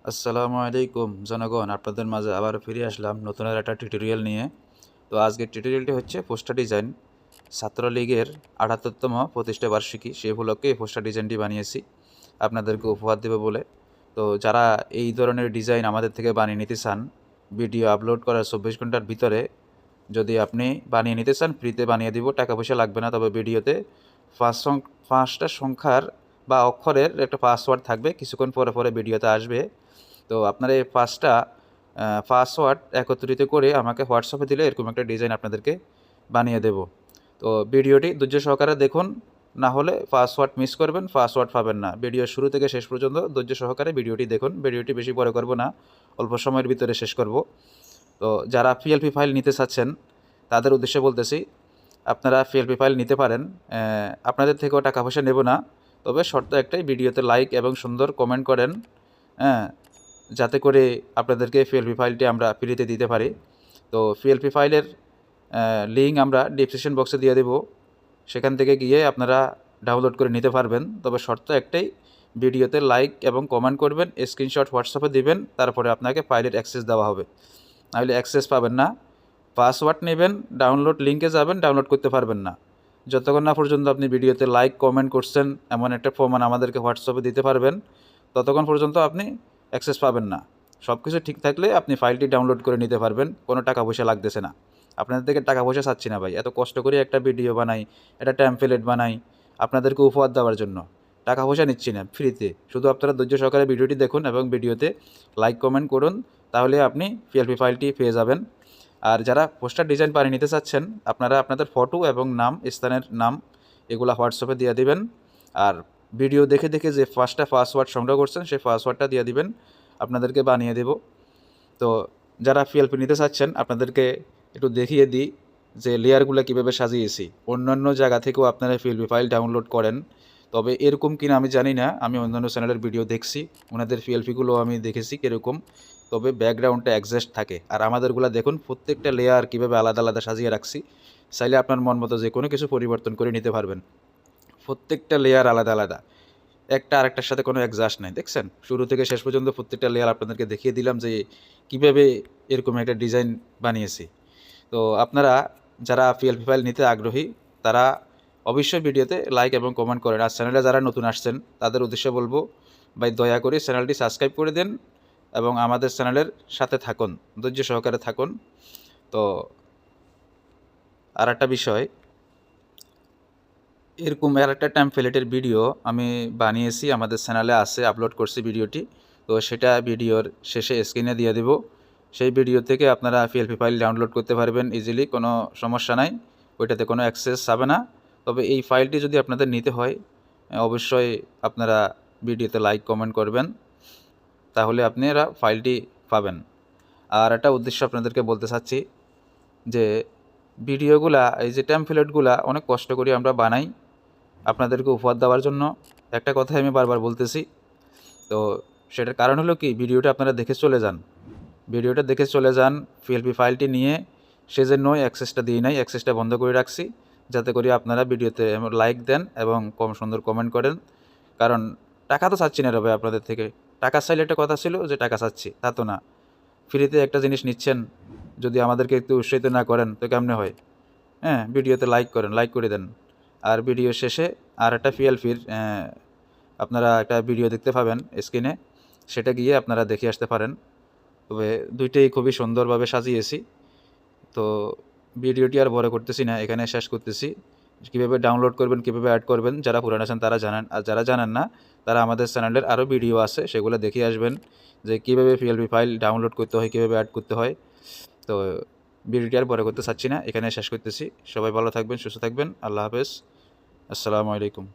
আসসালামু আলাইকুম জনগণ, আপনাদের মাঝে আবার ফিরে আসলাম নতুন আর একটা টিউটোরিয়াল নিয়ে। তো আজকের টিউটোরিয়ালটি হচ্ছে পোস্টার ডিজাইন। ছাত্রলীগের ৭৮তম প্রতিষ্ঠা বার্ষিকী সে উপলক্ষে এই পোস্টার ডিজাইনটি বানিয়েছি আপনাদেরকে উপহার দেবে বলে। তো যারা এই ধরনের ডিজাইন আমাদের থেকে বানিয়ে নিতে চান, ভিডিও আপলোড করার ২৪ ঘন্টার ভিতরে যদি আপনি বানিয়ে নিতে চান, ফ্রিতে বানিয়ে দিব, টাকা পয়সা লাগবে না। তবে ভিডিওতে পাঁচটা সংখ্যার বা অক্ষরের একটা পাসওয়ার্ড থাকবে, কিছুক্ষণ পরে পরে ভিডিওতে আসবে। তো আপনার এই পাসওয়ার্ড একত্রিত করে আমাকে হোয়াটসঅ্যাপে দিলে এরকম একটা ডিজাইন আপনাদেরকে বানিয়ে দেব। তো ভিডিওটি ধৈর্য সহকারে দেখুন, না হলে পাসওয়ার্ড মিস করবেন, পাসওয়ার্ড পাবেন না। ভিডিও শুরু থেকে শেষ পর্যন্ত ধৈর্য সহকারে ভিডিওটি দেখুন। ভিডিওটি বেশি বড় করব না, অল্প সময়ের ভিতরে শেষ করব। তো যারা পিএলপি ফাইল নিতে চাচ্ছেন তাদের উদ্দেশ্যে বলতেছি, আপনারা পিএলপি ফাইল নিতে পারেন। আপনাদের থেকেও টাকা পয়সা নেব না, তবে শর্ত একটাই, ভিডিওতে লাইক এবং সুন্দর কমেন্ট করেন, হ্যাঁ, যাতে করে আপনাদেরকে পিএলপি ফাইলটি আমরা ফ্রিতে দিতে পারি। তো পিএলপি ফাইলের লিঙ্ক আমরা ডিসক্রিপশন বক্সে দিয়ে দেব, সেখান থেকে গিয়ে আপনারা ডাউনলোড করে নিতে পারবেন। তবে শর্ত একটাই, ভিডিওতে লাইক এবং কমেন্ট করবেন, স্ক্রিনশট হোয়াটসঅ্যাপে দিবেন, তারপরে আপনাকে ফাইলের অ্যাক্সেস দেওয়া হবে, নাহলে অ্যাক্সেস পাবেন না। পাসওয়ার্ড নেবেন, ডাউনলোড লিঙ্কে যাবেন, ডাউনলোড করতে পারবেন না। যতক্ষণ না পর্যন্ত আপনি ভিডিওতে লাইক কমেন্ট করছেন এমন একটা প্রমাণ আমাদেরকে হোয়াটসঅ্যাপে দিতে পারবেন, ততক্ষণ পর্যন্ত আপনি অ্যাক্সেস পাবেন না। সব কিছু ঠিক থাকলে আপনি ফাইলটি ডাউনলোড করে নিতে পারবেন, কোনো টাকা পয়সা লাগতেছে না। আপনাদের থেকে টাকা পয়সা চাচ্ছি না ভাই, এত কষ্ট করে একটা ভিডিও বানাই, একটা টেমপ্লেট বানাই আপনাদেরকে উপহার দেওয়ার জন্য, টাকা পয়সা নিচ্ছি না, ফ্রিতে। শুধু আপনারা ধৈর্য সহকারে ভিডিওটি দেখুন এবং ভিডিওতে লাইক কমেন্ট করুন, তাহলে আপনি পিএলপি ফাইলটি পেয়ে যাবেন। আর যারা পোস্টার ডিজাইন বানিয়ে নিতে চাচ্ছেন, আপনারা আপনাদের ফটো এবং নাম, স্থানের নাম, এগুলা হোয়াটসঅ্যাপে দিয়ে দিবেন। আর ভিডিও দেখে দেখে যে ফার্স্টটা পাসওয়ার্ড সংগ্রহ করছেন সেই পাসওয়ার্ডটা দিয়ে দিবেন, আপনাদেরকে বানিয়ে দেব। তো যারা পিএলপি নিতে চাচ্ছেন, আপনাদেরকে একটু দেখিয়ে দিই যে লেয়ারগুলো কীভাবে সাজিয়েছি। অন্যান্য জায়গা থেকেও আপনারা পিএলপি ফাইল ডাউনলোড করেন, তবে এরকম কিনা আমি জানি না। আমি অন্যান্য চ্যানেলের ভিডিও দেখছি, ওনাদের পিএলপিগুলো আমি দেখেছি কীরকম, তবে ব্যাকগ্রাউন্ডটা অ্যাডজাস্ট থাকে। আর আমাদেরগুলো দেখুন, প্রত্যেকটা লেয়ার কীভাবে আলাদা আলাদা সাজিয়ে রাখছি। চাইলে আপনার মন মতো যে কোনো কিছু পরিবর্তন করে নিতে পারবেন। প্রত্যেকটা লেয়ার আলাদা আলাদা, একটা আরেকটার সাথে কোনো অ্যাডজাস্ট নাই। দেখছেন, শুরু থেকে শেষ পর্যন্ত প্রত্যেকটা লেয়ার আপনাদেরকে দেখিয়ে দিলাম যে কীভাবে এরকম একটা ডিজাইন বানিয়েছি। তো আপনারা যারা পিএলপি ফাইল নিতে আগ্রহী, তারা অবশ্যই ভিডিওতে লাইক এবং কমেন্ট করেন। আর চ্যানেলে যারা নতুন আসছেন তাদের উদ্দেশ্যে বলবো, ভাই দয়া করে চ্যানেলটি সাবস্ক্রাইব করে দেন এবং আমাদের চ্যানেলের সাথে থাকুন, ধৈর্য সহকারে থাকুন। তো আর একটা বিষয়, এরকম আর একটা টেমপ্লেটের ভিডিও আমি বানিয়েছি, আমাদের চ্যানেলে আছে, আপলোড করছি ভিডিওটি। তো সেটা ভিডিওর শেষে স্ক্রিনে দিয়ে দেব। সেই ভিডিও থেকে আপনারা পিএলপি ফাইল ডাউনলোড করতে পারবেন ইজিলি, কোনো সমস্যা নাই, ওইটাতে কোনো অ্যাক্সেস যাবে না। তবে এই ফাইলটি যদি আপনাদের নিতে হয়, অবশ্যই আপনারা ভিডিওতে লাইক কমেন্ট করবেন, তাহলে আপনারা ফাইলটি পাবেন। আর একটা উদ্দেশ্য আপনাদেরকে বলতে চাচ্ছি যে ভিডিওগুলা, এই যে টেমপ্লেটগুলা অনেক কষ্ট করে আমরা বানাই আপনাদেরকে উপহার দেওয়ার জন্য। একটা কথাই আমি বারবার বলতেছি, তো সেটার কারণ হলো কি, ভিডিওটা আপনারা দেখে চলে যান, ভিডিওটা দেখে চলে যান, পিএলপি ফাইলটি নিয়ে, সেজন্যই অ্যাক্সেসটা দিই নাই, অ্যাক্সেসটা বন্ধ করে রাখছি, যাতে করে আপনারা ভিডিওতে লাইক দেন এবং সুন্দর কমেন্ট করেন। কারণ টাকা তো চাচ্ছি না রে ভাই আপনাদের থেকে, টাকা চাইলে একটা কথা ছিল যে টাকা চাচ্ছি, তা তো না। ফ্রিতে একটা জিনিস নিচ্ছেন, যদি আমাদেরকে একটু উৎসাহিত না করেন তো কেমনে হয়? হ্যাঁ, ভিডিওতে লাইক করেন, লাইক করে দেন। আর ভিডিও শেষে আর একটা পিএলপির আপনারা একটা ভিডিও দেখতে পাবেন স্ক্রিনে, সেটা গিয়ে আপনারা দেখে আসতে পারেন। তবে দুইটাই খুবই সুন্দরভাবে সাজিয়েছি। তো ভিডিওটি আর বড় করতেছি না, এখানে শেষ করতেছি। কীভাবে ডাউনলোড করবেন, কীভাবে অ্যাড করবেন, যারা পুরান আছেন তারা জানেন, আর যারা জানেন না তারা আমাদের চ্যানেলের আরও ভিডিও আছে, সেগুলো দেখে আসবেন যে কীভাবে পিএলপি ফাইল ডাউনলোড করতে হয়, কীভাবে অ্যাড করতে হয়। তো ভিডিওটি আর বড় করতে চাচ্ছি না, এখানে শেষ করতেছি। সবাই ভালো থাকবেন, সুস্থ থাকবেন, আল্লাহ হাফেজ, আসসালামু আলাইকুম।